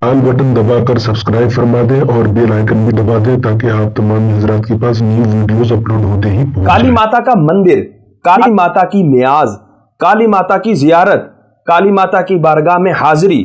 लाल button दबाकर subscribe फरमा दें और बेल आइकन भी दबा दें ताकि आप तमाम हजरात के पास न्यू वीडियोस अपलोड होते ही पहुंच काली जाएं। माता का मंदिर, काली माता की नियाज, काली माता की जियारत, काली माता की बारगाह में हाजिरी।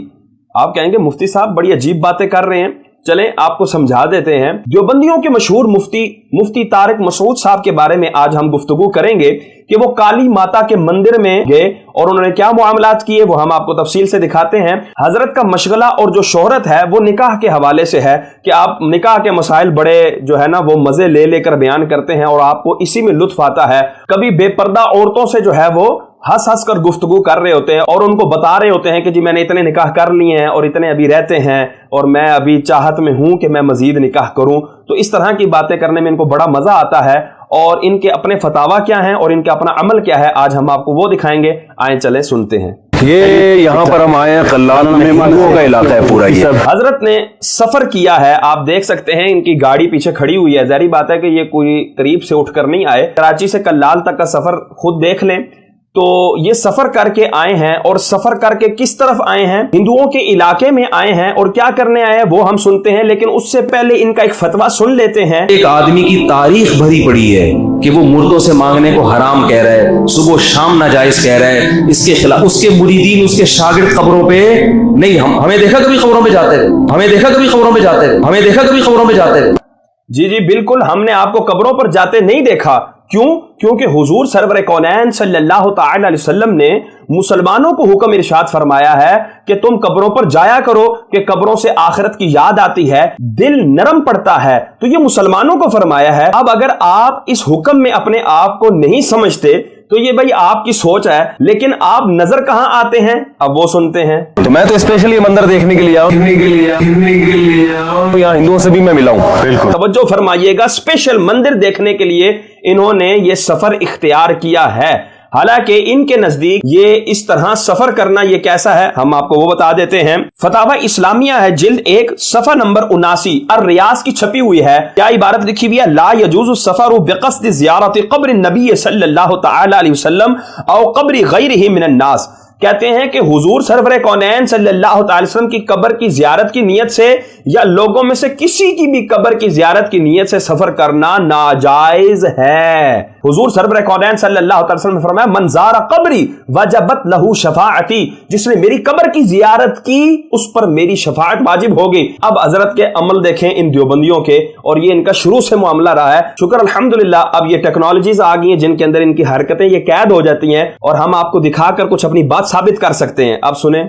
आप कहेंगे मुफ्ती साहब बड़ी अजीब बातें कर रहे हैं, चलें आपको समझा देते हैं। देवबंदियों के मशहूर मुफ्ती तारिक मसूद साहब के बारे में आज हम गुफ्तगू करेंगे कि वो काली माता के मंदिर में गए और उन्होंने क्या मुआमलात किए, वो हम आपको तफसील से दिखाते हैं। हजरत का मशगला और जो शोहरत है वो निकाह के हवाले से है कि आप निकाह के मसाइल बड़े जो है ना वो मजे ले लेकर बयान करते हैं और आपको इसी में लुत्फ आता है। कभी बेपर्दा औरतों से जो है वो हंस हंस कर गुफ्तगू कर रहे होते हैं और उनको बता रहे होते हैं कि जी मैंने इतने निकाह कर लिए हैं और इतने अभी रहते हैं और मैं अभी चाहत में हूं कि मैं मजीद निकाह करूं। तो इस तरह की बातें करने में इनको बड़ा मजा आता है और इनके अपने फतावा क्या हैं और इनका अपना अमल क्या है, आज हम आपको वो दिखाएंगे। आए चले सुनते हैं। ये यहाँ पर हम आए हैं, कल्लान में हिंदुओं का इलाका है पूरा। ये हजरत ने सफर किया है, आप देख सकते हैं इनकी गाड़ी पीछे खड़ी हुई है। जाहिर बात है कि ये कोई करीब से उठकर नहीं आए, कराची से कल्लाल तक का सफर खुद देख लें। तो ये सफर करके आए हैं और सफर करके किस तरफ आए हैं, हिंदुओं के इलाके में आए हैं और क्या करने आए हैं वो हम सुनते हैं। लेकिन उससे पहले इनका एक फतवा सुन लेते हैं। एक आदमी की तारीख भरी पड़ी है कि वो मुर्दों से मांगने को हराम कह रहा है, सुबह शाम नाजायज कह रहा है, इसके खिलाफ उसके मुरीदीन उसके शागिर्द खबरों पे नहीं, हमें देखा कभी खबरों पे जाते हुए, हमें देखा कभी खबरों पे जाते हुए, हमें देखा कभी खबरों पे जाते हुए। जी जी बिल्कुल, हमने आपको कब्रों पर जाते नहीं देखा। क्यों? क्योंकि हुजूर सरवर कौनैन सल्लल्लाहु तआला अलैहि वसल्लम ने मुसलमानों को हुक्म इरशाद फरमाया है कि तुम कब्रों पर जाया करो कि कब्रों से आखिरत की याद आती है, दिल नरम पड़ता है। तो ये मुसलमानों को फरमाया है। अब अगर आप इस हुक्म में अपने आप को नहीं समझते तो ये भाई आपकी सोच है, लेकिन आप नजर कहां आते हैं अब वो सुनते हैं। तो मैं तो स्पेशली ये मंदिर देखने के लिए आऊँ, यहाँ हिंदुओं से भी मैं मिला हूँ। बिल्कुल तवज्जो फरमाइएगा, स्पेशल मंदिर देखने के लिए इन्होंने ये सफर इख्तियार किया है। हालांकि इनके नजदीक ये इस तरह सफर करना ये कैसा है हम आपको वो बता देते हैं। फतावा इस्लामिया है, जिल्द 1 सफा नंबर 79 और रियाज की छपी हुई है। क्या इबारत लिखी हुई है? ला यजूज़ु सफरु बिक़स्द ज़ियारत क़ब्र नबी सल्लल्लाहु तआला अलैहि वसल्लम औ क़ब्र ग़ैरिही मिनन नास। कहते हैं कि हुजूर सरवर कौनैन सल्लल्लाहु अलैहि वसल्लम की कब्र की ज़ियारत की नीयत से या लोगों में से किसी की भी कब्र की ज़ियारत की नीयत से सफर करना नाजायज है। हुजूर सरवर कौनैन सल्लल्लाहु अलैहि वसल्लम ने फरमाया, मन ज़ारा कब्री वजबत लहू शफाअती, जिसने मेरी कब्र की ज़ियारत की उस पर मेरी शफाअत वाजिब होगी। अब हजरत के अमल देखें इन देवबंदियों के, और ये इनका शुरू से मामला रहा है। शुक्र अल्हम्दुलिल्लाह, अब ये टेक्नोलॉजीज आ गई हैं जिनके अंदर इनकी हरकतें ये कैद हो जाती हैं और हम आपको दिखाकर कुछ अपनी बात साबित कर सकते हैं। अब सुने।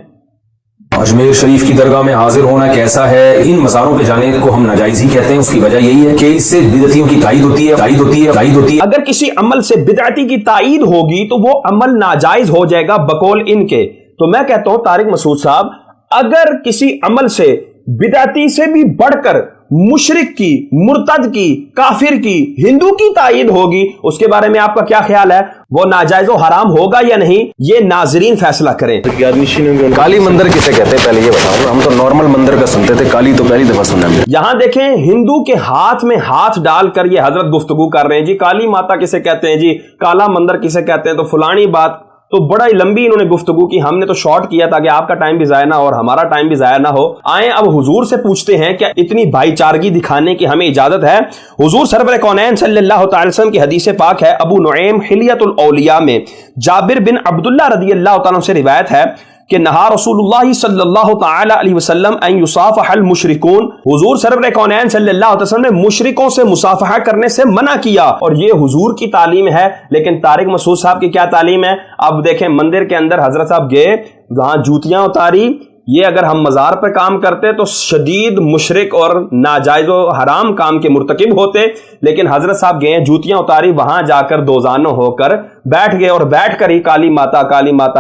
अजमेर शरीफ की दरगाह में हाजिर होना कैसा है, इन मज़ारों पे जाने को हम नाजायज ही कहते हैं। उसकी वजह यही है कि इससे बिदअतियों की ताईद होती है। अगर किसी अमल से बिदअती की ताईद होगी तो वो अमल नाजायज हो जाएगा बकौल इनके। तो मैं कहता हूं तारिक मसूद साहब, अगर किसी अमल से बिदअती से भी बढ़कर मुशरिक की, मुर्तद की, काफिर की, हिंदू की ताईद होगी, उसके बारे में आपका क्या ख्याल है? वो नाजायज और हराम होगा या नहीं, ये नाजरीन फैसला करें। काली मंदिर किसे कहते हैं पहले ये बताओ। हम तो नॉर्मल मंदिर का सुनते थे, काली तो पहली दफा सुना है। यहां देखें, हिंदू के हाथ में हाथ डालकर ये हजरत गुफ्तगू कर रहे हैं। जी काली माता किसे कहते हैं, जी काला मंदिर किसे कहते हैं, तो फलानी बात। तो बड़ा ही लंबी इन्होंने गुफ्तगू की, हमने तो शॉर्ट किया ताकि आपका टाइम भी जाया ना हो और हमारा टाइम भी जाया ना हो। आए अब हुजूर से पूछते हैं, क्या इतनी भाईचारगी दिखाने की हमें इजाजत है? हुजूर सरवर कौनैन सल्लल्लाहु अलैहि वसल्लम की हदीस पाक है, अबू नुऐम हिलियतुल औलिया में जाबिर बिन अब्दुल्लाह रदियल्लाहु तआला से रिवायत है कि नहा रसूलुल्लाह सल्लल्लाहु तआला अलैहि वसल्लम अन युसाफहल मुशरिकून, हुजूर सरवर कौनैन सल्लल्लाहु अलैहि वसल्लम ने मुशरिकों से मुसाफहा करने से मना किया। और ये हुजूर की तालीम है, लेकिन तारिक मसूद साहब की क्या तालीम है? अब देखें, मंदिर के अंदर हजरत साहब गए, वहां जूतियां उतारी। ये अगर हम मजार पर काम करते तो शदीद मुशरिक और नाजायज और हराम काम के मुर्तकिब होते, लेकिन हजरत साहब गए, जूतियां उतारी, वहां जाकर दोजानो होकर बैठ गए और बैठ कर ही काली माता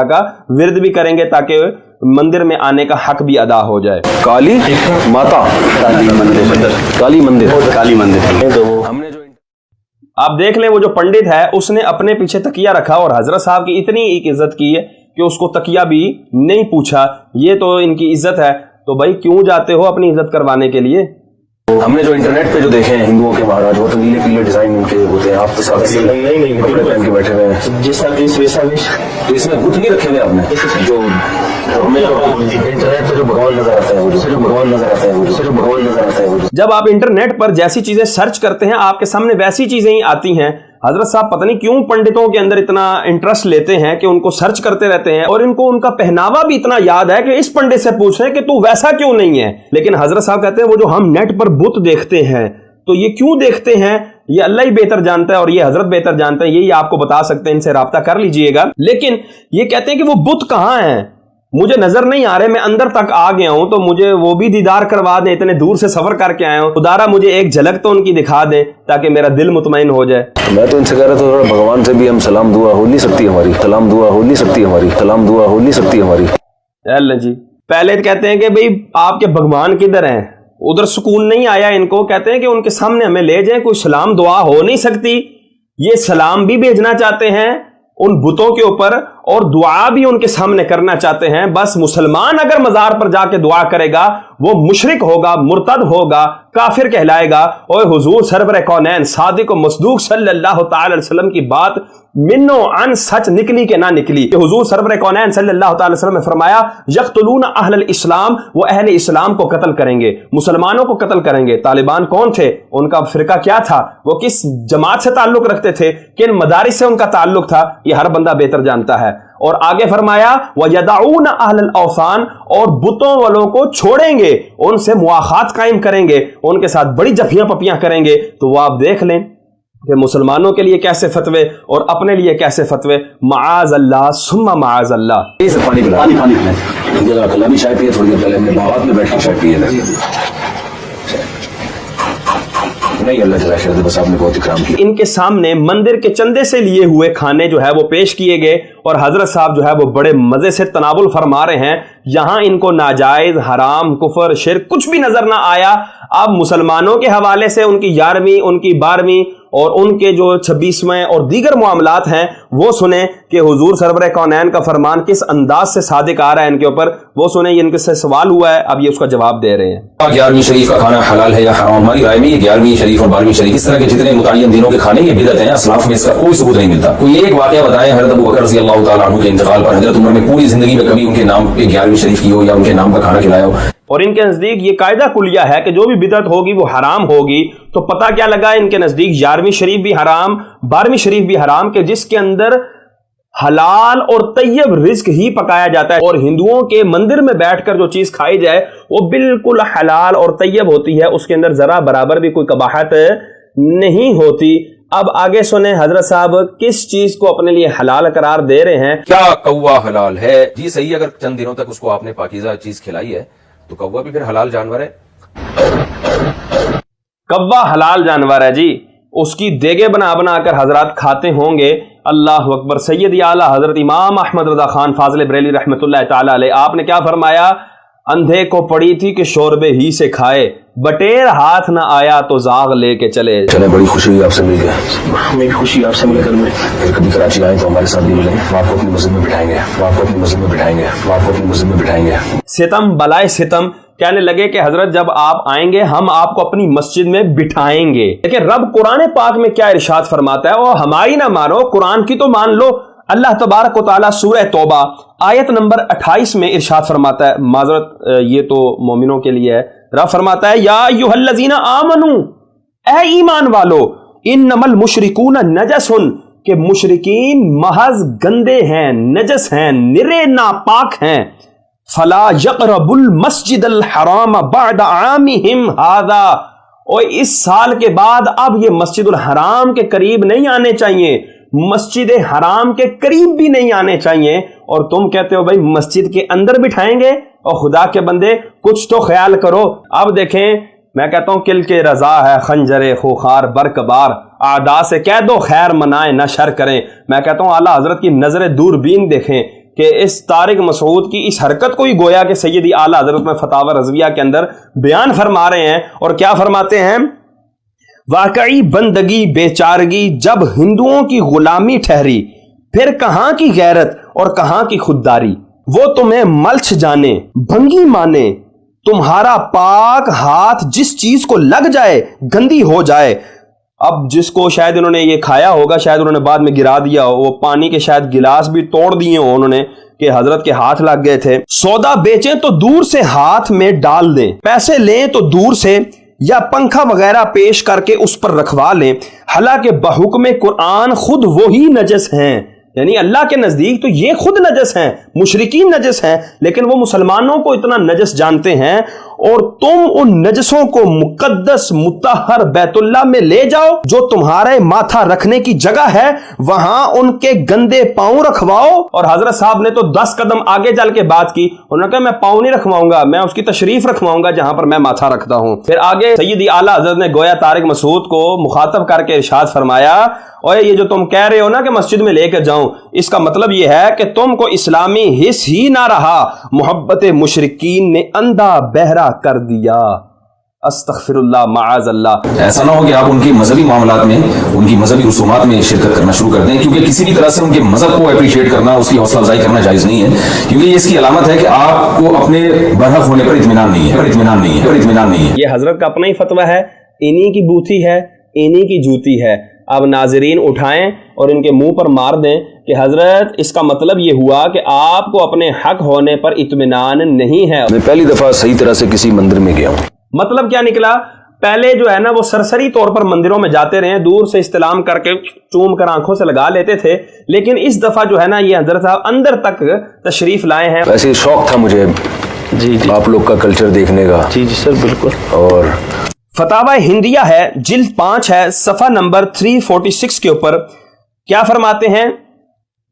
का विरद भी करेंगे ताकि मंदिर में आने का हक भी अदा हो जाए। काली माता, काली मंदिर। हमने जो आप देख लें, वो जो पंडित है उसने अपने पीछे तकिया रखा और हजरत साहब की इतनी एक इज्जत की है कि उसको तकिया भी नहीं पूछा। ये तो इनकी इज्जत है। तो भाई क्यों जाते हो अपनी इज्जत करवाने के लिए? हमने जो इंटरनेट पे जो देखे हैं हिंदुओं के महाराज, वो तो नीले पीले डिजाइन उनके होते हैं, आप तो साथ नहीं कपड़े पहन के बैठे हुए हैं जिस वैसा भी। तो इसमें बुत नहीं रखे हुए आपने? जो इंटरनेट पे जो भगवान नजर आता है, जो भगवान नजर आता है, जो भगवान नजर आता है। जब आप इंटरनेट पर जैसी चीजें सर्च करते हैं आपके सामने वैसी चीजें ही आती हैं। हजरत साहब पता नहीं क्यों पंडितों के अंदर इतना इंटरेस्ट लेते हैं कि उनको सर्च करते रहते हैं, और इनको उनका पहनावा भी इतना याद है कि इस पंडित से पूछ रहे हैं कि तू वैसा क्यों नहीं है। लेकिन हजरत साहब कहते हैं वो जो हम नेट पर बुत देखते हैं, तो ये क्यों देखते हैं ये अल्लाह ही बेहतर जानता है और ये हजरत बेहतर जानते हैं, यही आपको बता सकते हैं, इनसे राब्ता कर लीजिएगा। लेकिन ये कहते हैं कि वो बुत कहाँ है, मुझे नजर नहीं आ रहे, मैं अंदर तक आ गया हूं, तो मुझे वो भी दीदार करवा दें, इतने दूर से सफर करके आया हूं, खुदारा मुझे एक झलक तो उनकी दिखा दें ताकि मेरा दिल मुतमईन हो जाए। मैं तो इनसे कह रहा था भगवान से भी हम सलाम दुआ हो नहीं सकती हमारी, सलाम दुआ हो नहीं सकती हमारी, सलाम दुआ हो नहीं सकती हमारी। अल्लाह जी, पहले तो कहते हैं कि भाई आपके भगवान किधर हैं, उधर सुकून नहीं आया इनको, कहते हैं कि उनके सामने हमें ले जाएं, कोई सलाम दुआ हो नहीं सकती। ये सलाम भी भेजना चाहते हैं उन बुतों के ऊपर और दुआ भी उनके सामने करना चाहते हैं। बस मुसलमान अगर मजार पर जाके दुआ करेगा वो मुशरिक होगा, मुर्तद होगा, काफिर कहलाएगा। और हुजूर सरवर कौनैन सादिक व मसदूक सल्लल्लाहु ताला अलैहि वसल्लम की बात मिन्नो अन सच निकली के ना निकली। हुजूर सरवर कौनैन सल्लल्लाहु ताला अलैहि वसल्लम ने फरमाया यक़्तुलून अहलल इस्लाम, वो अहले इस्लाम को कत्ल करेंगे, मुसलमानों को कत्ल करेंगे। तालिबान कौन थे, उनका फिरका क्या था, वो किस जमात से ताल्लुक रखते थे, किन मदारिस से उनका ताल्लुक था, ये हर बंदा बेहतर जानता है। और आगे फरमाया वयदऊन अहलल औसान, और बुतों वालों को छोड़ेंगे, उनसे मुआखात कायम करेंगे, उनके साथ बड़ी जफियां पपियां करेंगे। तो वो आप देख लें कि मुसलमानों के लिए कैसे फतवे और अपने लिए कैसे फतवे। माआज अल्लाह सुम्मा माआज अल्लाह। पानी पिलाएं, चाय पिए, थोड़ी देर पहले हमने बागात में बैठ के चाय पिए नहीं, अल्लाह जल्ल शाह बस आपने बहुत इकराम किया। इनके सामने मंदिर के चंदे से लिए हुए खाने जो है वो पेश किए गए और हजरत साहब जो है वो बड़े मजे से तनावुल फरमा रहे हैं। यहां इनको नाजायज, हराम, कुफर, शिर्क कुछ भी नजर ना आया। अब मुसलमानों के हवाले से उनकी 11वीं, उनकी 12वीं और उनके जो 26वें और दीगर मामलात हैं वो सुने कि हुजूर सरवर कौनैन का फरमान किस अंदाज से सादिक आ रहा है इनके ऊपर, वो सुने। इनके से सवाल हुआ है, अब ये उसका जवाब दे रहे हैं। 11वीं शरीफ का खाना हलाल है या हराम? हमारी राय में 11वीं शरीफ और 12वीं शरीफ इस तरह के जितने मुतय्यन दिनों के खाने ये बिदअत हैं, असलाफ में इसका कोई सबूत नहीं मिलता। कोई एक वाकया बताएं हज़रत अबू बकर रज़ी अल्लाह तआला अन्हु के इंतकाल पर हज़रत उमर ने पूरी जिंदगी में कभी उनके नाम पे 11वीं शरीफ की हो या उनके नाम का खाना खिलाया हो। और इनके नजदीक ये कायदा कुलिया है कि जो भी बिदअत होगी वो हराम होगी। तो पता क्या लगा, इनके नजदीक 11वीं शरीफ भी हराम, 12वीं शरीफ भी हराम, के जिसके अंदर हलाल और तैयब रिज्क ही पकाया जाता है। और हिंदुओं के मंदिर में बैठकर जो चीज खाई जाए वो बिल्कुल हलाल और तैयब होती है, उसके अंदर जरा बराबर भी कोई कबाहत नहीं होती। अब आगे सुने हजरत साहब किस चीज को अपने लिए हलाल करार दे रहे हैं। क्या कौवा हलाल है? जी सही, अगर चंद दिनों तक उसको आपने पाकीज़ा चीज खिलाई है तो कौवा भी फिर हलाल जानवर है। कौवा हलाल जानवर है जी, उसकी देगे बना बना कर हजरत खाते होंगे। अल्लाह अकबर। सैयद आला हजरत इमाम अहमद रजा खान फाजिल बरेली रहमतुल्लाह ताला अलैह, आपने क्या फरमाया, अंधे को पड़ी थी कि शोरबे ही से खाए, बटेर हाथ ना आया तो जाग लेके चले। चले, बड़ी खुशी हुई आपसे मिल गया। मेरी खुशी आपसे मिलकर में। कभी कराची आए तो हमारे साथ भी मिलेंगे, आपको अपनी मस्जिद में बिठाएंगे, आपको अपनी मस्जिद में बिठाएंगे, आपको अपनी मस्जिद में बिठाएंगे। सितम बलाए सितम, कहने लगे कि हजरत जब आप आएंगे हम आपको अपनी मस्जिद में बिठाएंगे। लेकिन रब कुरान पाक में क्या इरशाद फरमाता है, और हमारी ना मानो कुरान की तो मान लो। अल्लाह तबारक व तआला सूरह तौबा आयत नंबर 28 में इरशाद फरमाता है, माजरत ये तो मोमिनों के लिए है। रब फरमाता है या अय्युहल्लज़ीना आमनू, ए ईमान वालो, इन्नमल मुशरिकून नजसुन, के मुशरिकीन महज गंदे हैं, नजस हैं, निरे नापाक हैं। फला यक़रबुल मस्जिदल हराम बअद आमिहिम हाज़ा, और इस साल के बाद अब ये मस्जिदुल हराम के करीब नहीं आने चाहिए, मस्जिद हराम के करीब भी नहीं आने चाहिए। और तुम कहते हो भाई मस्जिद के अंदर बिठाएंगे, और खुदा के बंदे कुछ तो ख्याल करो। अब देखें, मैं कहता हूं किल के रजा है खंजरे खुखार बरकबार, आदा से कह दो खैर मनाए न शर करें। मैं कहता हूं आला हजरत की नजर दूरबीन देखें कि इस तारिक मसूद की इस हरकत को ही गोया कि सैयदी आला हजरत में फतावा रज़विया के अंदर बयान फरमा रहे हैं। और क्या फरमाते हैं, वाकई बंदगी बेचारगी जब हिंदुओं की गुलामी ठहरी, फिर कहां की गैरत और कहां की खुददारी। वो तुम्हें मल्छ जाने भंगी माने, तुम्हारा पाक हाथ जिस चीज को लग जाए गंदी हो जाए। अब जिसको शायद इन्होंने ये खाया होगा, शायद उन्होंने बाद में गिरा दिया हो, वो पानी के शायद गिलास भी तोड़ दिए हो उन्होंने कि हजरत के हाथ लग गए थे। सौदा बेचें तो दूर से हाथ में डाल दें, पैसे लें तो दूर से या पंखा वगैरह पेश करके उस पर रखवा लें। हालांकि बहुक्म कुरान खुद वही नजस हैं, यानी अल्लाह के नजदीक तो ये खुद नजस हैं, मुशरिकीन नजस हैं, लेकिन वो मुसलमानों को इतना नजस जानते हैं। और तुम उन नजसों को मुकद्दस मुतहर बैतुल्लाह में ले जाओ, जो तुम्हारे माथा रखने की जगह है, वहां उनके गंदे पांव रखवाओ। और हजरत साहब ने तो 10 कदम आगे चल के बात की, उन्होंने कहा मैं पांव नहीं रखवाऊंगा, मैं उसकी तशरीफ रखवाऊंगा जहां पर मैं माथा रखता हूं। फिर आगे सैयदी आला हजरत ने गोया तारिक मसूद को मुखातब करके इरशाद फरमाया, और ये जो तुम कह रहे हो ना कि मस्जिद में लेकर जाऊं, इसका मतलब ये है कि तुमको इस्लामी हिस्स ही ना रहा, मोहब्बत मुशरिकीन ने अंधा बहरा कर दिया। अस्तगफिरुल्लाह माअज़ल्लाह। ऐसा ना हो कि आप उनके मजहबी मामलात में, उनकी मजहबी रसूमात में शिरकत करना शुरू कर दें, क्योंकि किसी भी तरह से उनके मजहब को अप्रिशिएट करना, उसकी हौसला अफजाई करना जायज़ नहीं है, क्योंकि ये इसकी अलामत है कि आपको अपने बरहक होने पर इत्मीनान नहीं है। ये हजरत का अपना ही फतवा है, इन्हीं की बूथी है, इन्हीं की जूती है। अब नाजरीन उठाएं और इनके मुंह पर मार दें कि हजरत इसका मतलब ये हुआ कि आपको अपने हक होने पर इत्मीनान नहीं है। मैं पहली दफा सही तरह से किसी मंदिर में गया हूँ। मतलब क्या निकला, पहले जो है ना वो सरसरी तौर पर मंदिरों में जाते रहे, दूर से इस्तेलाम करके चूम कर आंखों से लगा लेते थे, लेकिन इस दफा जो है ना ये हजरत साहब अंदर तक तशरीफ लाए हैं। वैसे शौक था मुझे जी आप लोग का कल्चर देखने का। जी सर बिल्कुल। और फतावा हिंदिया है, जिल्द 5 है, सफ़ा नंबर 346 के ऊपर क्या फरमाते हैं,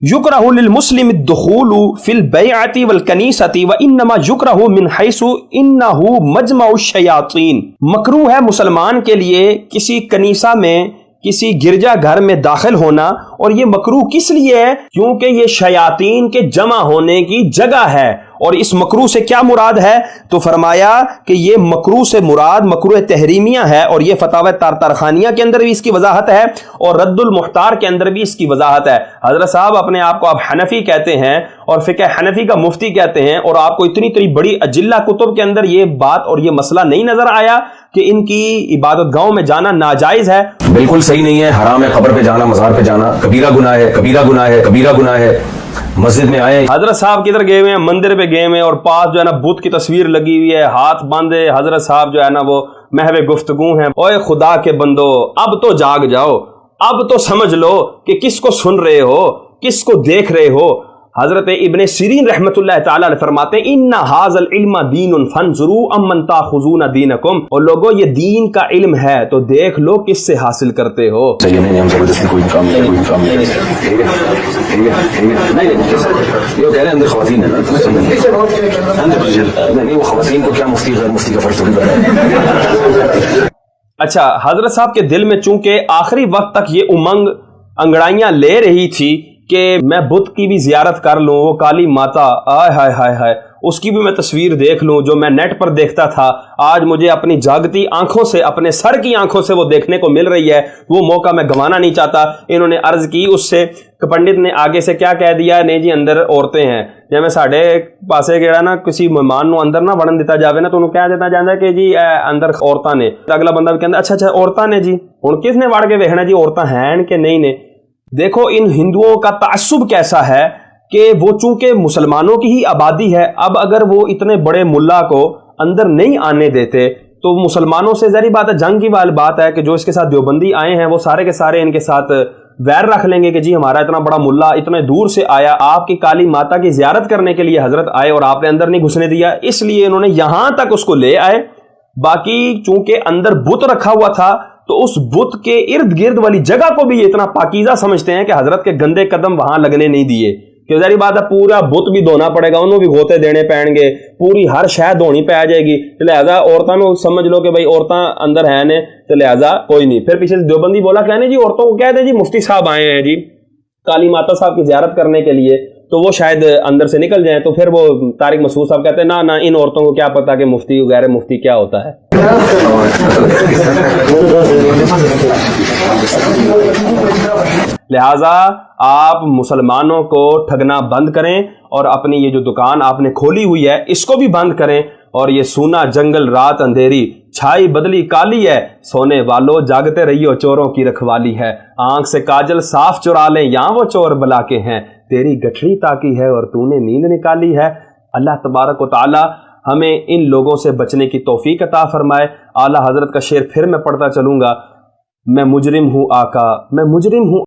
युकरहु लिल मुस्लिम दुखूलु फिल बैअति वल कनीसति व इन्नमा युकरहु मिन हैसु इन्नहु मजमउ शयातीन। मकरूह है मुसलमान के लिए किसी कनीसा में, किसी गिरजा घर में दाखिल होना, और ये मकरूह किस लिए है, क्योंकि ये शयातीन के जमा होने की जगह है। और इस मकरूह से क्या मुराद है, तो फरमाया कि ये मकरूह से मुराद मकरूह तहरीमिया है, और ये फतावा तारखानिया के अंदर भी इसकी वजाहत है और रद्दुल मुख्तार के अंदर भी इसकी वजाहत है। हजरत साहब अपने आप को आप हनफी कहते हैं और फिक़ह हनफी का मुफ्ती कहते हैं, और आपको इतनी बड़ी अजिल्ला कुतुब के अंदर ये बात और ये मसला नहीं नजर आया कि इनकी इबादत गांव में जाना नाजायज है। बिल्कुल सही नहीं है, हराम है कब्र पे जाना, मज़ार पे जाना, कबीरा गुनाह है, कबीरा गुनाह है, कबीरा गुनाह है। मस्जिद में आए, हजरत साहब किधर गए हुए हैं, मंदिर पे गए हुए हैं, और पास जो है ना बुत की तस्वीर लगी हुई है, हाथ बांधे हजरत साहब जो है ना वो महवे गुफ्तगू हैं। ओए खुदा के बंदो, अब तो जाग जाओ, अब तो समझ लो कि किसको सुन रहे हो, किसको देख रहे हो। हजरत इब्ने सीरीन रहमतुल्लाह ताला अलैह फरमाते हैं, इन्ना हाज़ल इल्म दीनुन फंजुरू अम्मन ताखुज़ूना दीनकुम। और लोगों ये दीन का इल्म है तो देख लो किससे हासिल करते हो। सही नहीं, हम जबरदस्ती कोई काम नहीं, कोई काम नहीं। ठीक है ये कह रहे हैं अंदर ख़वातीन है ना, नहीं वो ख़वातीन को क्या मुफ्ती गैर मुफ्ती का फर्क थोड़ी। अच्छा, हजरत साहब के दिल में चूंकि आखिरी वक्त तक ये उमंग अंगड़ाइयां ले रही थी कि मैं बुत की भी जियारत कर लूं, वो काली माता, आय हाय हाय हाय, उसकी भी मैं तस्वीर देख लूं जो मैं नेट पर देखता था, आज मुझे अपनी जागती आंखों से, अपने सर की आंखों से वो देखने को मिल रही है, वो मौका मैं गंवाना नहीं चाहता। इन्होंने अर्ज की उससे, पंडित ने आगे से क्या कह दिया, नहीं जी अंदर औरतें हैं। जब मैं साढ़े पासे गया ना, किसी मेहमान को अंदर ना वड़न दिता जावे ना, तो उन्होंने कह देता जाता है कि जी अंदर औरतां ने। अगला बंदा भी कहता अच्छा औरतां ने जी, हुण किसने वड़ के वेखना जी औरतां हैं कि नहीं ने। देखो इन हिंदुओं का तासुब कैसा है कि वो चूंकि मुसलमानों की ही आबादी है, अब अगर वो इतने बड़े मुल्ला को अंदर नहीं आने देते तो मुसलमानों से ज़ाहिर बात है, जंग की वाली बात है कि जो इसके साथ देवबंदी आए हैं वो सारे के सारे इनके साथ वैर रख लेंगे कि जी हमारा इतना बड़ा मुल्ला इतने दूर से आया, आपकी काली माता की जियारत करने के लिए हजरत आए और आपने अंदर नहीं घुसने दिया, इसलिए इन्होंने यहां तक उसको ले आए। बाकी चूंकि अंदर बुत रखा हुआ था तो उस बुत के इर्द गिर्द वाली जगह को भी ये इतना पाकीज़ा समझते हैं कि हजरत के गंदे कदम वहां लगने नहीं दिए। कि ज़ाहिर बात है पूरा बुत भी धोना पड़ेगा, उन्होंने भी गोते देने पैणगे, पूरी हर शह धोनी पै जाएगी, तो लिहाजा औरतों समझ लो कि भाई औरतां अंदर है ने, तो लिहाजा कोई नहीं। फिर पीछे देवबंदी बोला कहने जी औरतों को कह दे जी मुफ्ती साहब आए हैं जी काली माता साहब की जियारत करने के लिए, तो वो शायद अंदर से निकल जाए। तो फिर वो तारिक मसूद साहब कहते हैं ना ना, इन औरतों को क्या पता कि मुफ्ती गैर मुफ्ती क्या होता है। लिहाजा आप मुसलमानों को ठगना बंद करें और अपनी ये जो दुकान आपने खोली हुई है इसको भी बंद करें। اور یہ سونا جنگل رات اندھیری چھائی بدلی کالی ہے، سونے والوں جاگتے رہیو چوروں کی رکھوالی ہے، آنکھ سے کاجل صاف چرا لیں یہاں وہ چور بلا کے ہیں، تیری گٹھڑی تاکی ہے اور تو نے نیند نکالی ہے۔ اللہ تبارک و تعالی ہمیں ان لوگوں سے بچنے کی توفیق عطا فرمائے۔ اعلیٰ حضرت کا شعر پھر میں پڑھتا چلوں گا، میں مجرم ہوں آقا، میں مجرم ہوں